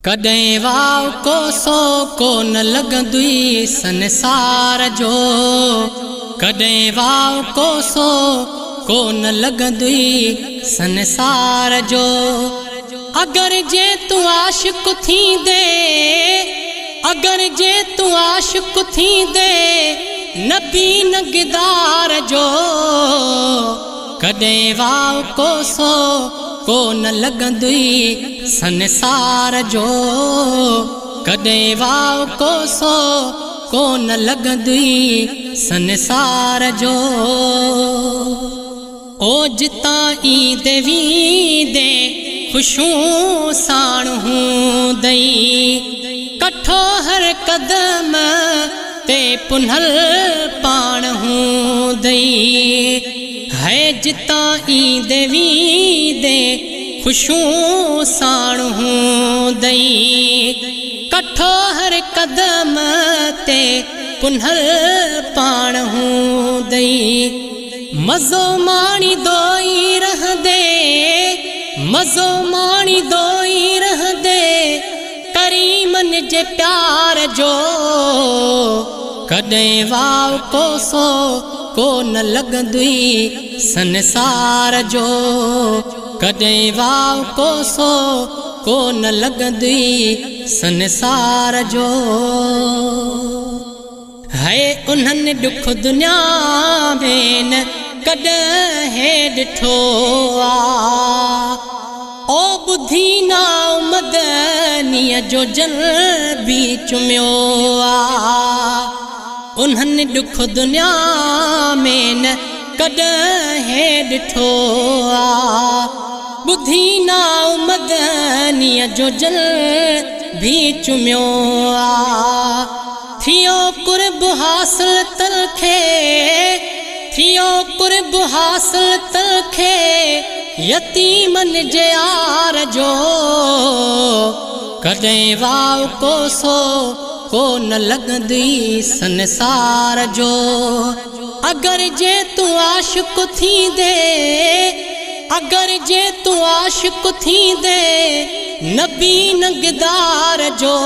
कॾहिं वाव कोसो कोन लॻंदी संसार जो। कॾहिं वाव कोसो कोन लॻंदी संसार जो। अगर जे तू आशिक़ थींदे, अगर जे तू आशिक़ थींदे नबी नगदार जो। कॾहिं वाव कोसो कोन लॻंदी संसार जो। कॾहिं वाव कोसो कोन लॻंदी संसार जो। ओ जितां ईंदे वींदे ख़ुशियूं साण हूंदई, कठो हर कदम ते पुनल पाण हूंदई। है जितां ईंदे वींदे ख़ुशियूं साण हूंदई, कठो हर कदम ते पुनल पाण हूंदई। मज़ो माणींदो ई रहंदे, मज़ो माणींदो ई रहंदे करीमन जे प्यार जो। कॾहिं वाव कोसो कोन लॻंदी संसार जो। कॾहिं वाव कोसो कोन लॻंदी संसार जो। है उन्हनि ॾुख दुनिया में न कॾहिं ॾिठो आ। ओ ॿुधी ना मदनीअ जो जन बि चुमियो आ। उन्हनि ॾुख दुनिया में न कॾहिं ॾिठो आ। ॿुधी ना मदनीअ जो जन बि चुमियो आ। थियो कुर्ब हासिल तलखे, थियो कुर्ब हासिल तलखे यतीमन जे यार जो। कॾहिं वाव कोसो कोन लॻंदी संसार जो। अगर जे तू आशिक़ थींदे, अगर जे तू आशिक़ थींदे नबी नगदार जो।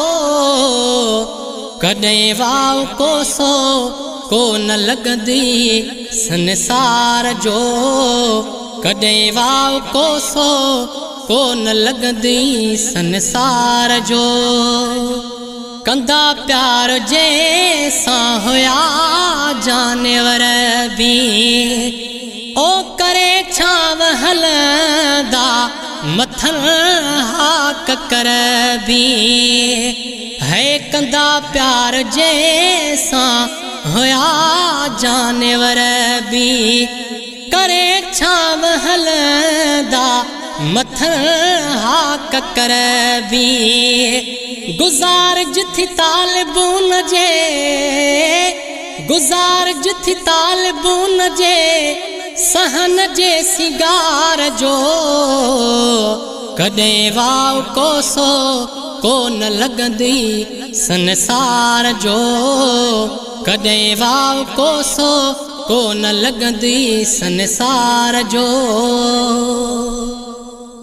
कॾहिं वाव कोसो कोन लॻंदी संसार जो। कॾहिं वाव कोसो कोन लॻंदी संसार जो। कंदा प्यार जंहिंसां हुया जानवर बि, ओ करे छांव हलंदा मथन हाक कर बि। है कंदा प्यार जंहिंसां हुया जानवर बि, करे छांव हलंदा मथन हाक कर बि। गुज़ार जिथि तालिबून जे, गुज़ार जिथि तालिबून जे सहन जे सिंगार जो। कॾहिं वाव कोसो कोन लॻंदी संसार जो। कॾहिं वाव कोसो कोन लॻंदी संसार जो।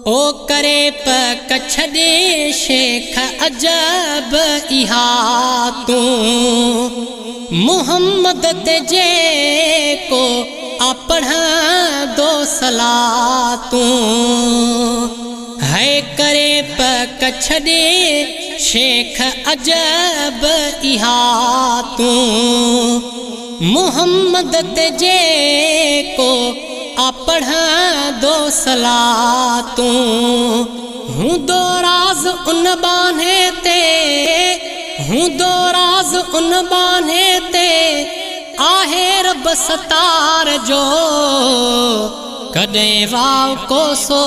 ओ करे पक छॾे शेख अजब इहा तूं, मुहम्मद ते जेको आ पढ़ंदो सलातूं। है करे पक छॾे शेख अजब इहा तूं, मुहम्मद ते जेको आ पढ़ंदो सलातूं। हूंदो राज़ उन बाने ते, हूंदो राज़ उन बाने ते आहे रब सतार जो। कॾहिं वाव कोसो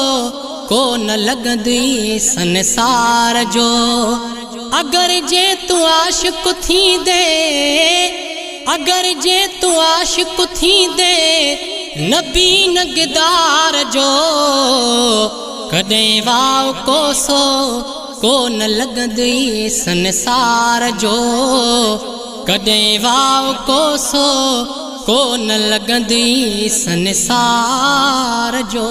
कोन लॻंदी संसार जो। अगर जे तू आशिक़ थींदे, अगर जे तू आशिक़ थींदे नबी नगदार जो। कॾहिं वाव कोसो कोन लॻंदी संसार जो। कॾहिं वाव कोसो कोन लॻंदी संसार जो।